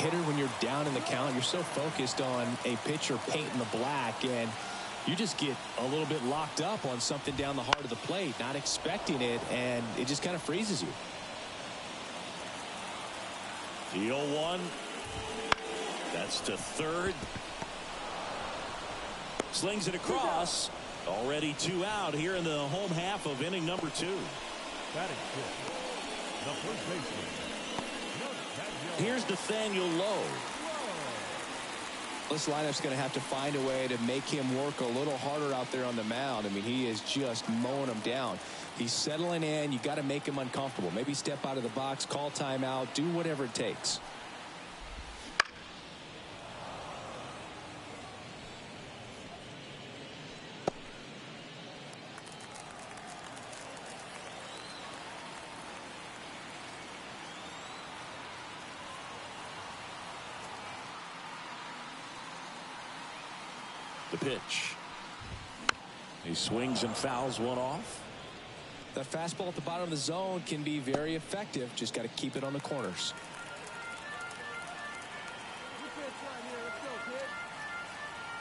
hitter, when you're down in the count, you're so focused on a pitcher painting the black, and you just get a little bit locked up on something down the heart of the plate, not expecting it, and it just kind of freezes you. The 0-1. That's to third. Slings it across. Already 2 out here in the home half of inning number 2. Batting fifth, the first baseman. Here's Nathaniel Lowe. This lineup's going to have to find a way to make him work a little harder out there on the mound. I mean, he is just mowing them down. He's settling in. You got to make him uncomfortable. Maybe step out of the box, call timeout, do whatever it takes. The pitch. He swings and fouls one off. That fastball at the bottom of the zone can be very effective. Just got to keep it on the corners.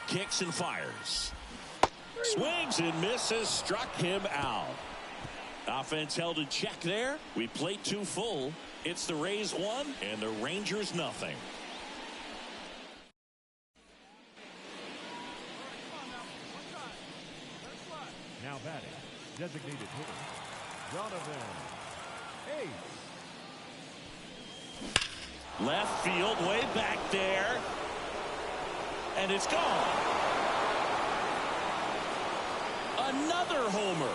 Kicks and fires. Swings and misses. Struck him out. Offense held in check there. We played 2 full. It's the Rays 1 and the Rangers nothing. Now batting, designated hitter, Donovan. Ace. Left field, way back there. And it's gone. Another homer.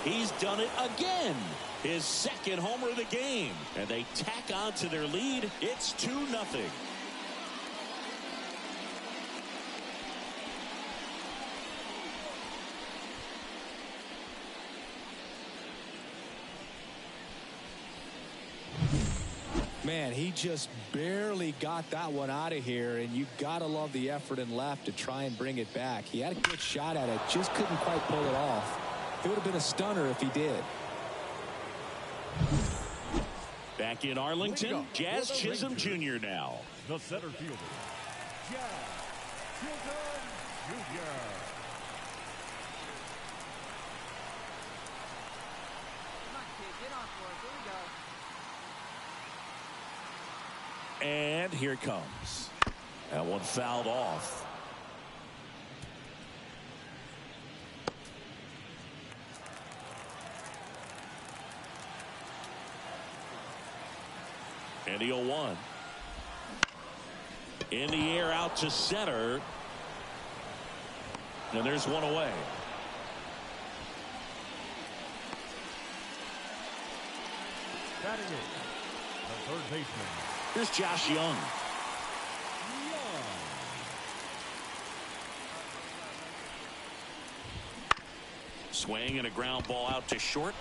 He's done it again. His second homer of the game. And they tack on to their lead. It's 2-0. Man, he just barely got that one out of here, and you gotta love the effort in left to try and bring it back. He had a good shot at it, just couldn't quite pull it off. It would have been a stunner if he did. Back in Arlington, Jazz Chisholm Jr. now. The center fielder, Jazz Chisholm Jr. And here it comes. That one fouled off. And the 0-1. In the air out to center. And there's one away. Batting it, the third baseman. Here's Josh Young. Swing and a ground ball out to short.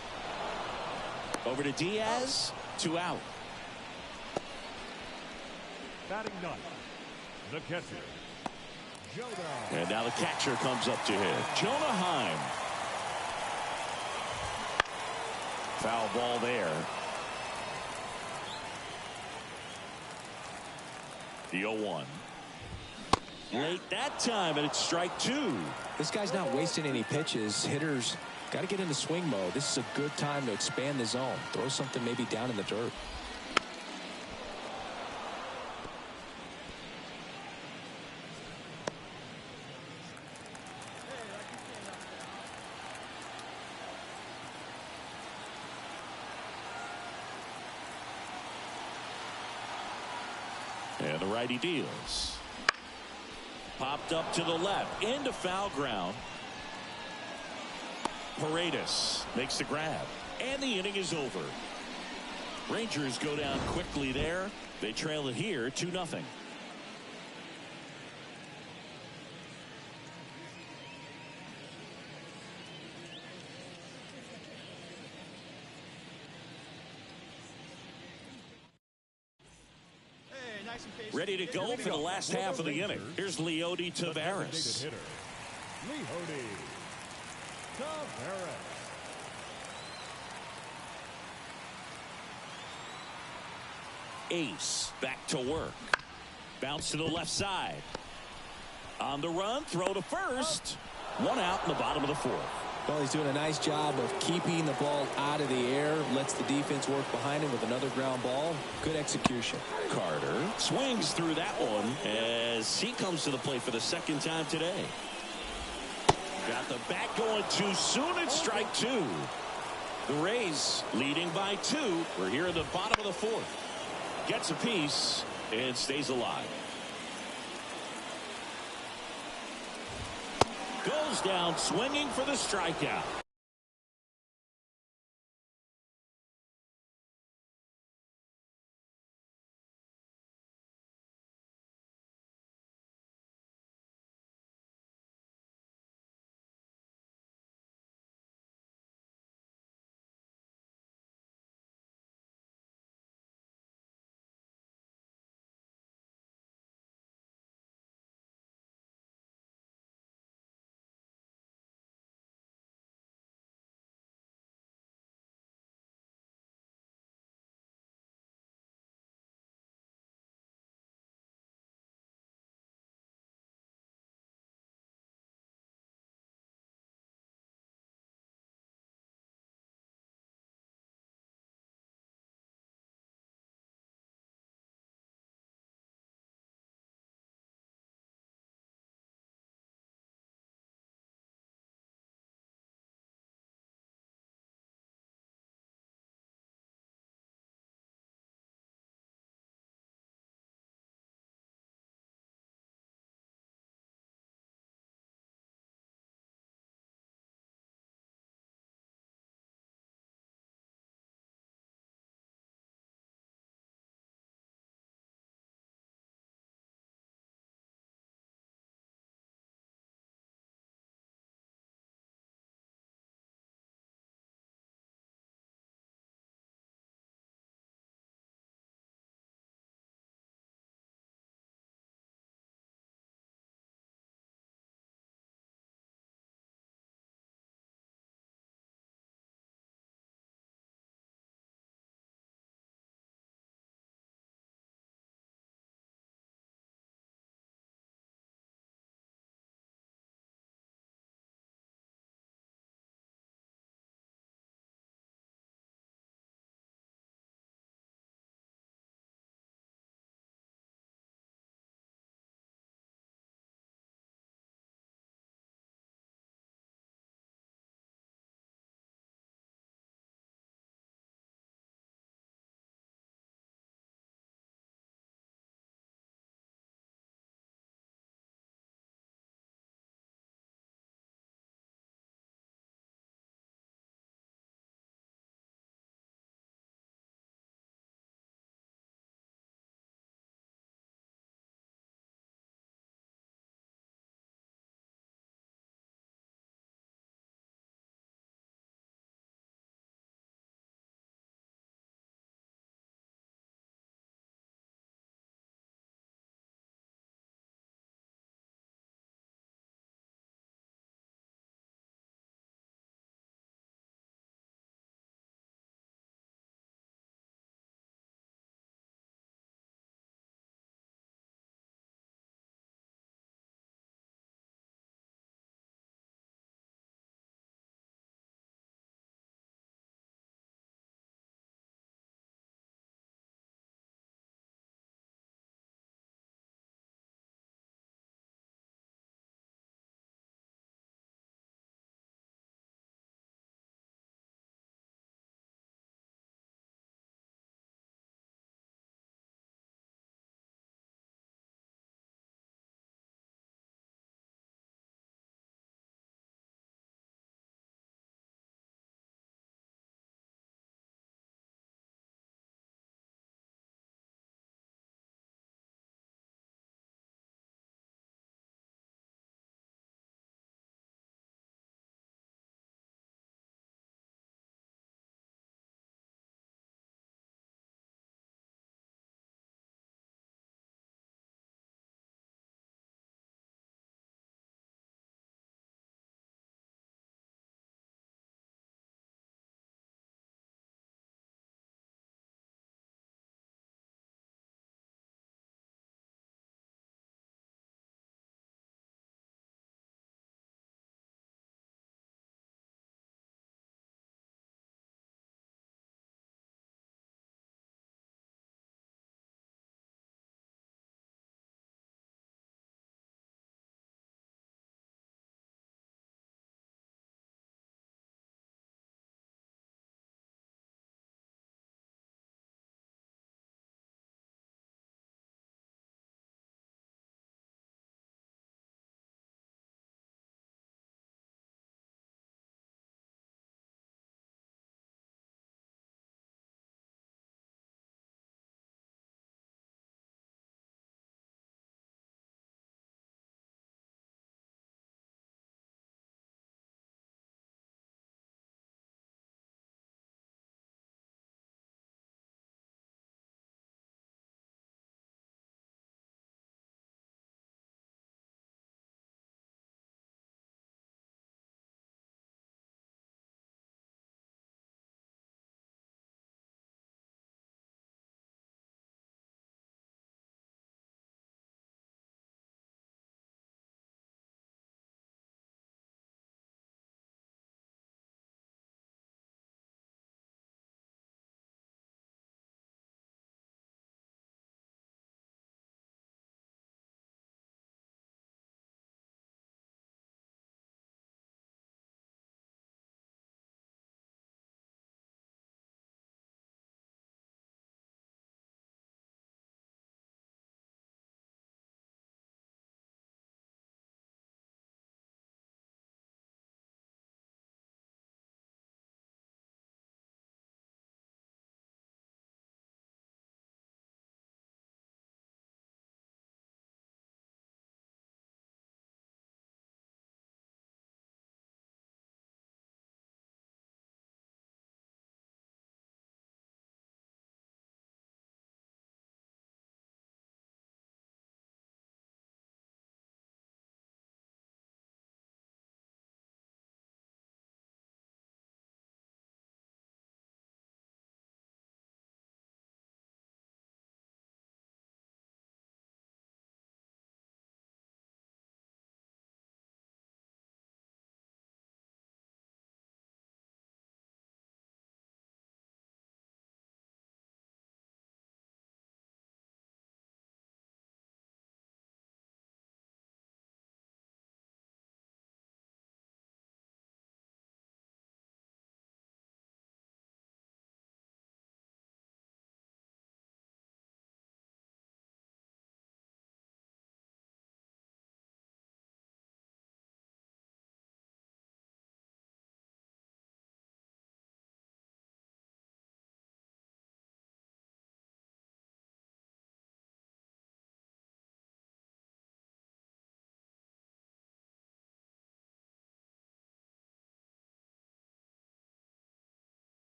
Over to Diaz. 2 out. Batting ninth, the catcher, Jonah. And now the catcher comes up to hit. Jonah Heim. Foul ball there. The 0-1. Late that time, and it's strike 2. This guy's not wasting any pitches. Hitters got to get into swing mode. This is a good time to expand the zone. Throw something maybe down in the dirt. And the righty deals. Popped up to the left into foul ground. Paredes makes the grab, and the inning is over. Rangers go down quickly there. They trail it here 2-0. Ready to go for the last half of the inning. Here's Leody Taveras. Leody Taveras. Ace back to work. Bounce to the left side. On the run, throw to first. One out in the bottom of the fourth. Well, he's doing a nice job of keeping the ball out of the air. Lets the defense work behind him with another ground ball. Good execution. Carter swings through that one as he comes to the plate for the second time today. Got the bat going too soon. It's strike two. The Rays leading by 2. We're here in the bottom of the fourth. Gets a piece and stays alive. Goes down swinging for the strikeout.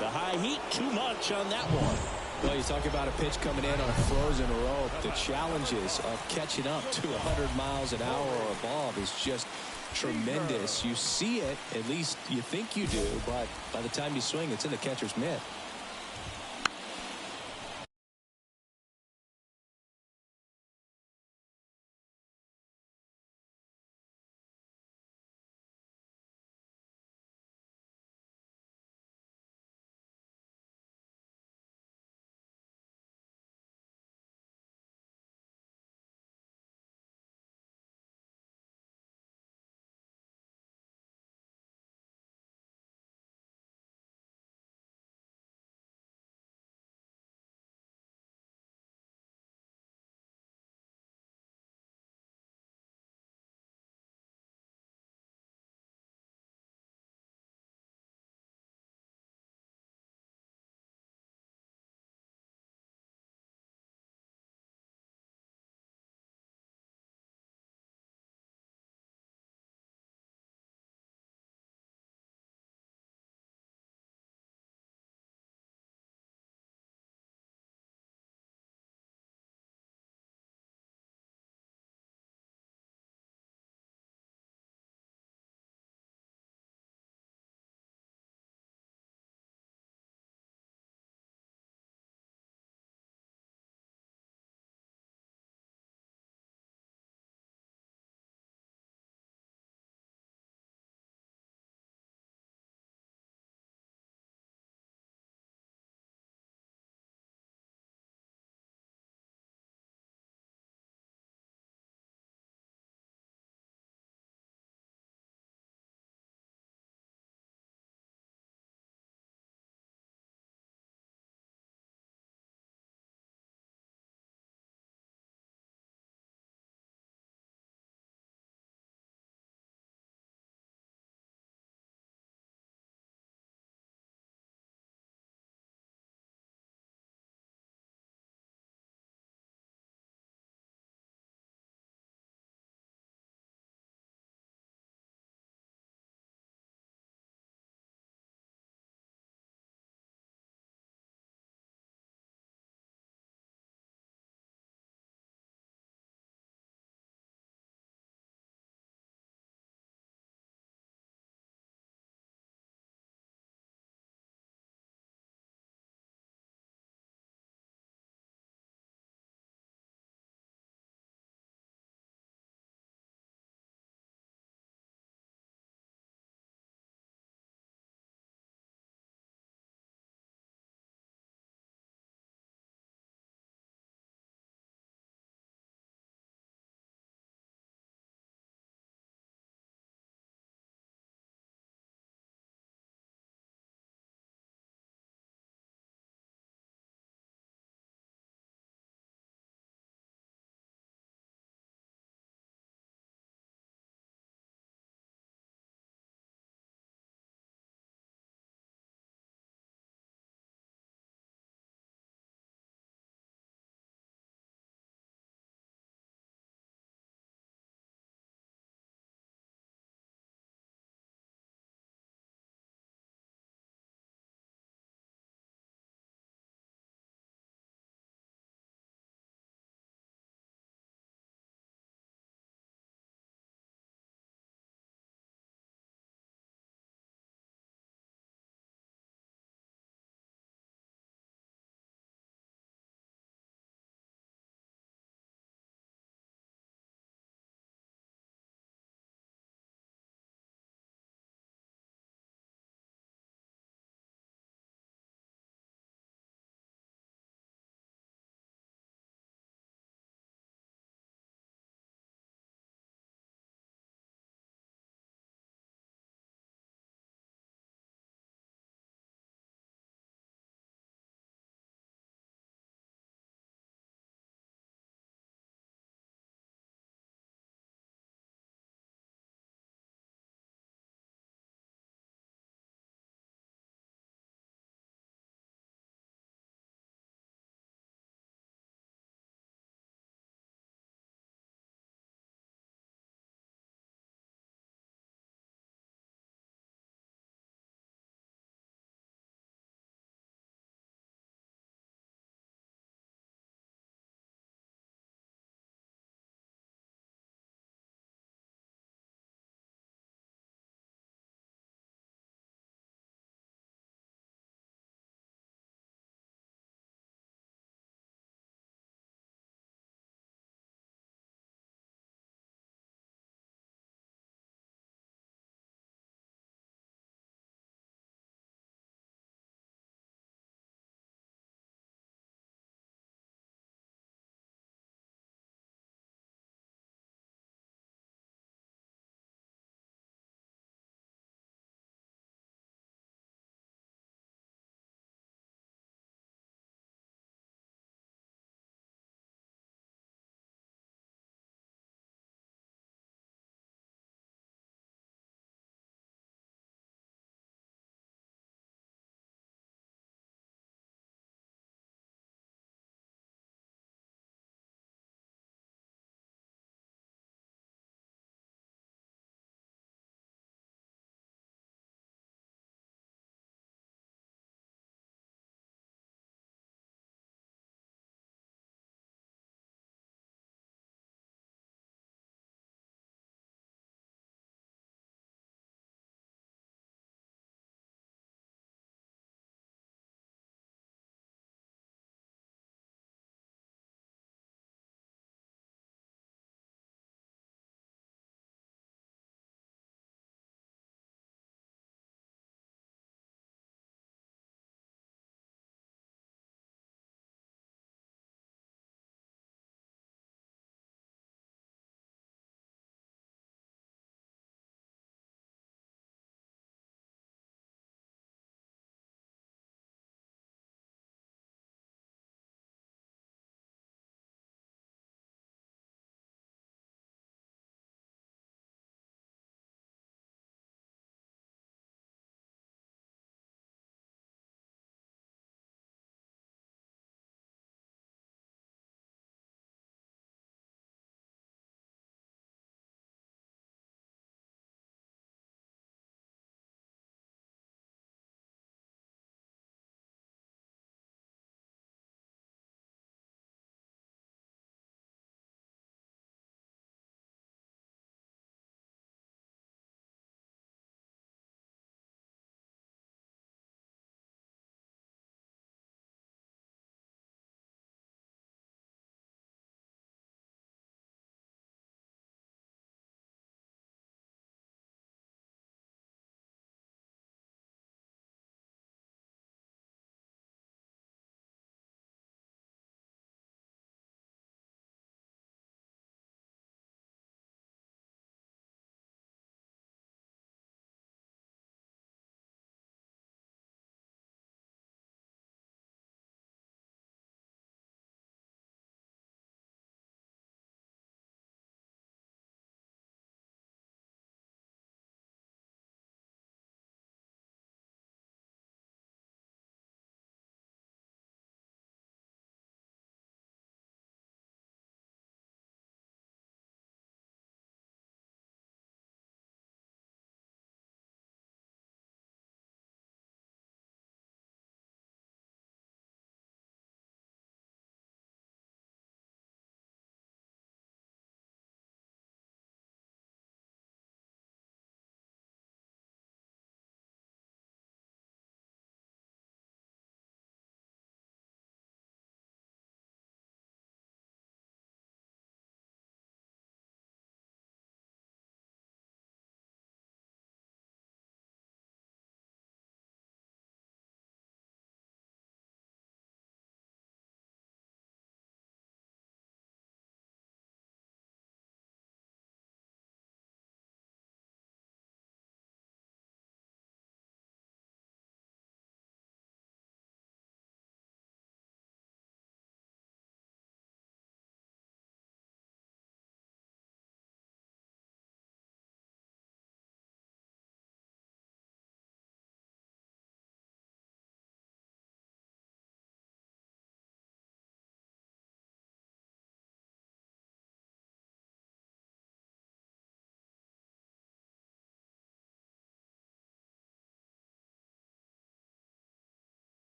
The high heat, too much on that one. Well, you talk about a pitch coming in on a frozen rope. The challenges of catching up to 100 miles an hour or above is just tremendous. You see it, at least you think you do, but by the time you swing, it's in the catcher's mitt.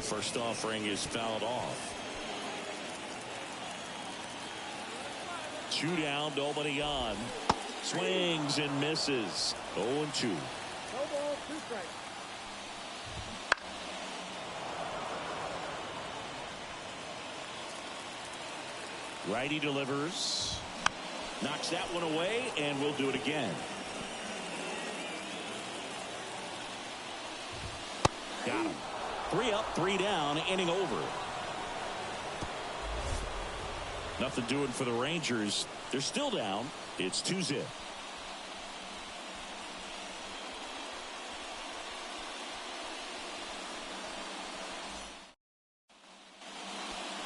first offering is fouled off. 2 down, nobody on. Swings and misses. 0-2. No ball, 2 strikes. Righty delivers. Knocks that one away, and we'll do it again. Got him. 3 up, 3 down, inning over. Nothing doing for the Rangers. They're still down. It's 2-zip.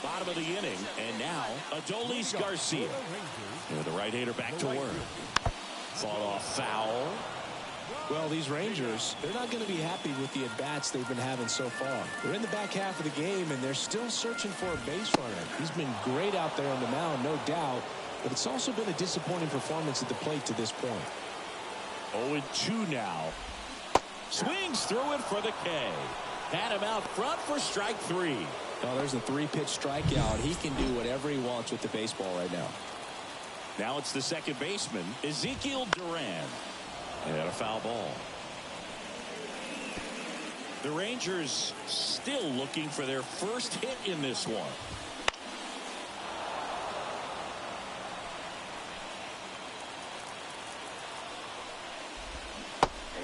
Bottom of the inning, and now Adolis Garcia. And the right-hander back to work. Fought off foul. Well, these Rangers, they're not going to be happy with the at-bats they've been having so far. They're in the back half of the game, and they're still searching for a base runner. He's been great out there on the mound, no doubt, but it's also been a disappointing performance at the plate to this point. 0-2 now. Swings through it for the K. Had him out front for strike 3. Oh, there's a 3-pitch strikeout. He can do whatever he wants with the baseball right now. Now it's the second baseman, Ezekiel Duran. And a foul ball. The Rangers still looking for their first hit in this one.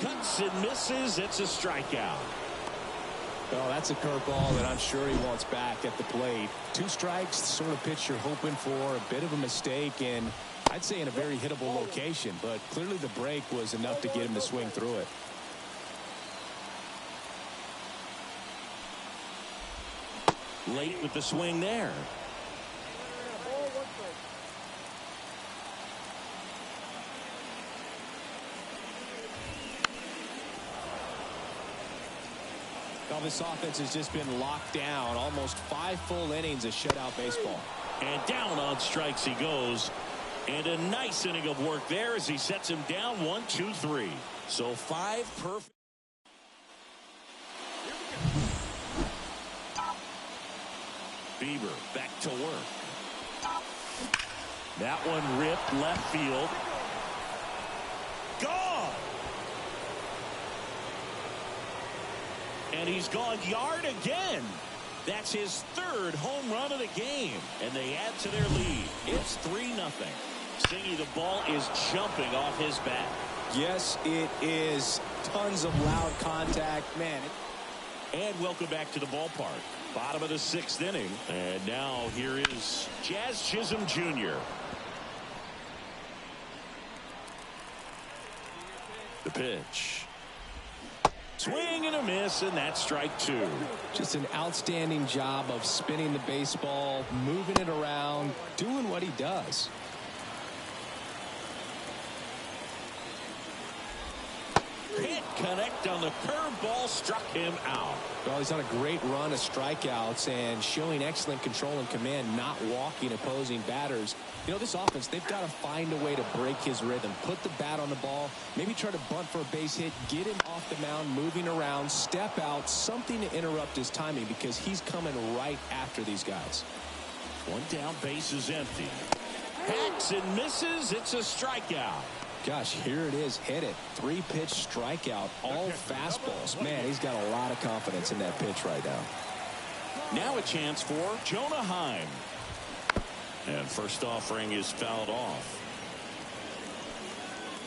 Cuts and misses. It's a strikeout. Well, that's a curveball that I'm sure he wants back at the plate. 2 strikes, the sort of pitch you're hoping for. A bit of a mistake, and I'd say in a very hittable location, but clearly the break was enough to get him to swing through it. Late with the swing there. Ball, 1 strike. Well, this offense has just been locked down. Almost 5 full innings of shutout baseball. And down on strikes he goes. And a nice inning of work there as he sets him down 1-2-3. So 5 perfect. Bieber back to work. That one ripped left field. Gone. And he's gone yard again. That's his 3rd home run of the game. And they add to their lead. It's 3-0. Singy, the ball is jumping off his bat. Yes, it is. Tons of loud contact. Man. And welcome back to the ballpark. Bottom of the 6th inning. And now here is Jazz Chisholm Jr. The pitch. Swing and a miss, and that's strike 2. Just an outstanding job of spinning the baseball, moving it around, doing what he does. Can't connect on the curveball, struck him out. Well, he's on a great run of strikeouts and showing excellent control and command, not walking opposing batters. You know, this offense, they've got to find a way to break his rhythm, put the bat on the ball, maybe try to bunt for a base hit, get him off the mound, moving around, step out, something to interrupt his timing because he's coming right after these guys. 1 down, base is empty. Hacks and misses. It's a strikeout. Gosh, here it is. Hit it. 3-pitch strikeout. All fastballs. Man, he's got a lot of confidence in that pitch right now. Now a chance for Jonah Heim. And first offering is fouled off.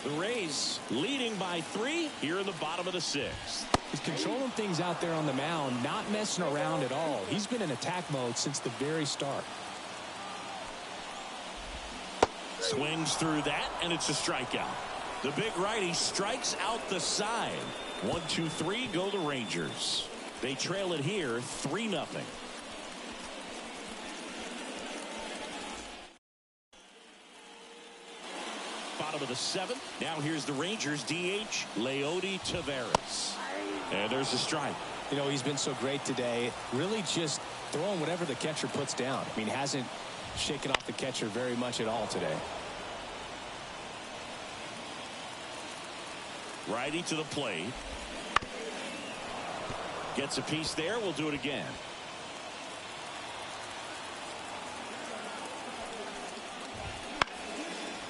The Rays leading by 3 here in the bottom of the 6th. He's controlling things out there on the mound, not messing around at all. He's been in attack mode since the very start. Swings through that, and it's a strikeout. The big righty strikes out the side. 1-2-3 go the Rangers. They trail it here 3-0. Bottom of the 7th. Now here's the Rangers DH, Leody Taveras. And there's a strike. You know, he's been so great today. Really just throwing whatever the catcher puts down. I mean, hasn't shaken off the catcher very much at all today. Righty to the plate. Gets a piece there. We'll do it again.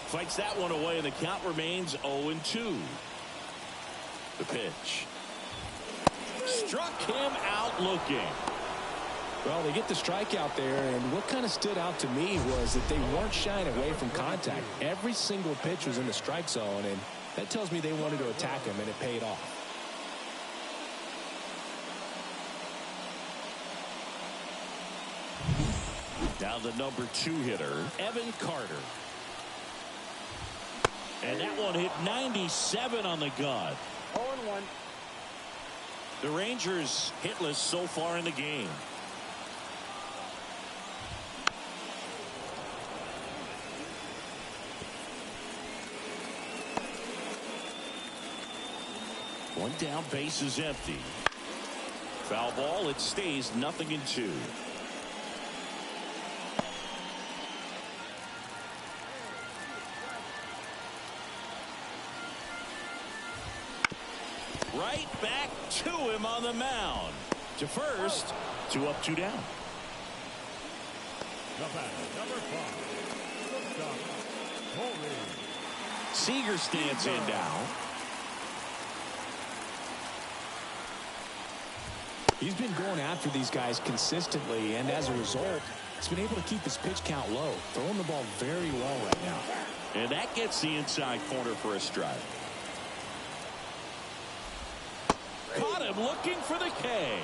Fights that one away, and the count remains 0-2. The pitch. Struck him out looking. Well, they get the strikeout there, and what kind of stood out to me was that they weren't shying away from contact. Every single pitch was in the strike zone, and that tells me they wanted to attack him, and it paid off. Now the number 2 hitter, Evan Carter. And that one hit 97 on the gun. 0-1. The Rangers hitless so far in the game. One down, base is empty. Foul ball, it stays 0-2. Right back to him on the mound. To first, 2 up, 2 down. The batter, number 5. Seager stands in now. He's been going after these guys consistently, and as a result, he's been able to keep his pitch count low, throwing the ball very well right now. And that gets the inside corner for a strike. Caught him looking for the K.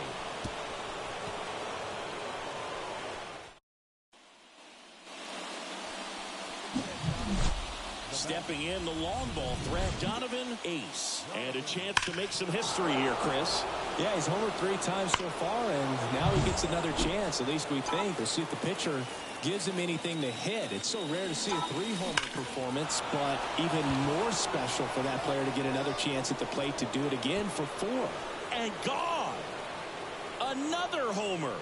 Stepping in, the long ball threat, Donovan Ace. And a chance to make some history here, Chris. Yeah, he's homered 3 times so far, and now he gets another chance, at least we think. We'll see if the pitcher gives him anything to hit. It's so rare to see a 3-homer performance, but even more special for that player to get another chance at the plate to do it again for 4. And gone. Another homer.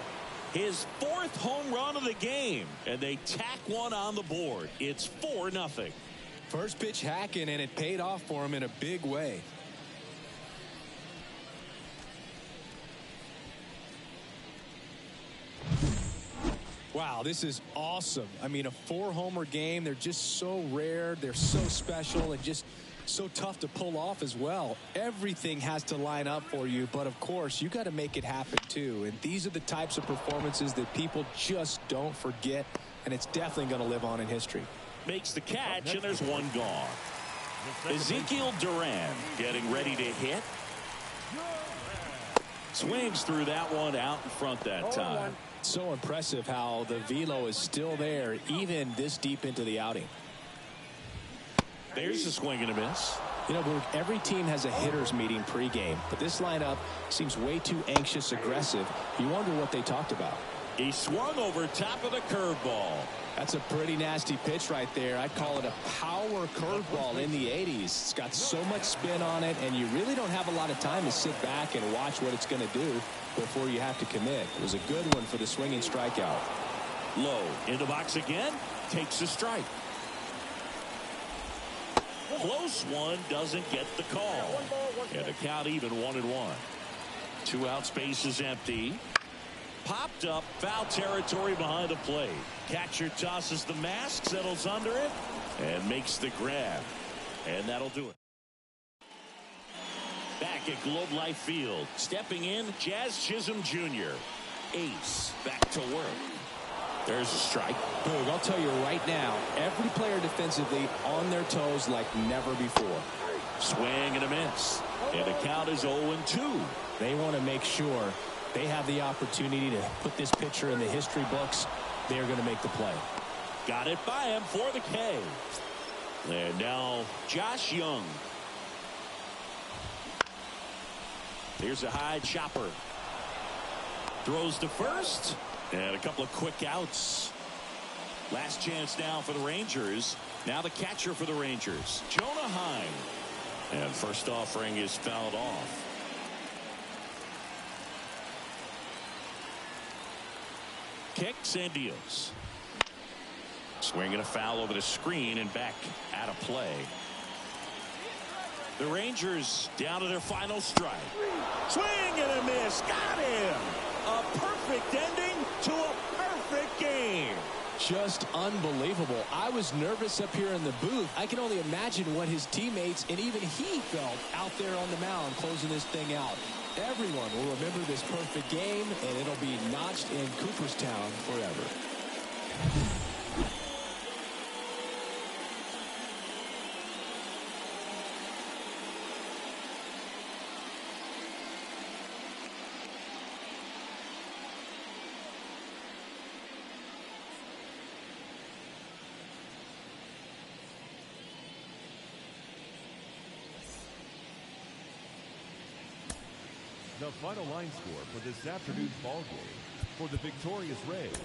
His 4th home run of the game. And they tack one on the board. It's 4-0. First pitch hacking, and it paid off for him in a big way. Wow, this is awesome. I mean, a 4-homer game. They're just so rare. They're so special and just so tough to pull off as well. Everything has to line up for you, but of course, you got to make it happen too. And these are the types of performances that people just don't forget, and it's definitely going to live on in history. Makes the catch, and there's one gone. Ezekiel Duran getting ready to hit. Swings through that one out in front that time. So impressive how the velo is still there even this deep into the outing. There's a swing and a miss. You know, every team has a hitters meeting pregame, but this lineup seems way too anxious aggressive. You wonder what they talked about. He swung over top of the curveball. That's a pretty nasty pitch right there. I'd call it a power curveball in the 80s. It's got so much spin on it, and you really don't have a lot of time to sit back and watch what it's going to do before you have to commit. It was a good one for the swinging strikeout. Low in the box again. Takes a strike. Close one, doesn't get the call. And the count even 1-1. 2 outs, base is empty. Popped up, foul territory behind the plate. Catcher tosses the mask, settles under it, and makes the grab. And that'll do it. Back at Globe Life Field, stepping in, Jazz Chisholm Jr. Ace, back to work. There's a strike. Boog, I'll tell you right now, every player defensively on their toes like never before. Swing and a miss. And the count is 0-2. They want to make sure they have the opportunity to put this pitcher in the history books. They're going to make the play. Got it by him for the K. And now Josh Young. Here's a high chopper. Throws to first. And a couple of quick outs. Last chance now for the Rangers. Now the catcher for the Rangers, Jonah Heim. And first offering is fouled off. Kicks and deals. Swinging a foul over the screen and back out of play. The Rangers down to their final strike. Swing and a miss. Got him. A perfect ending to a perfect game. Just unbelievable. I was nervous up here in the booth. I can only imagine what his teammates and even he felt out there on the mound closing this thing out. Everyone will remember this perfect game, and it'll be notched in Cooperstown forever. The final line score for this afternoon's ball game. For the victorious Rays,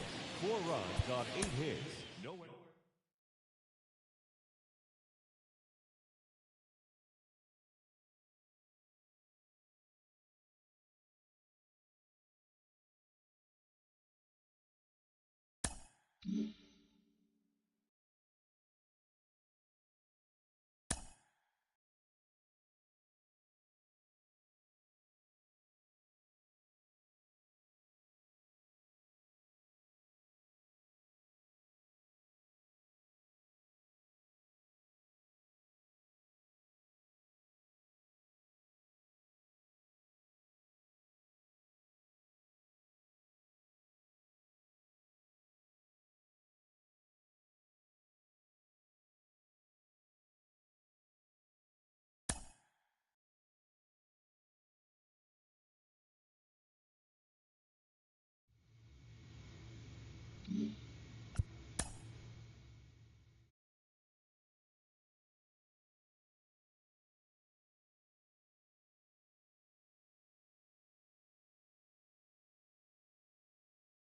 4 runs on 8 hits. No errors.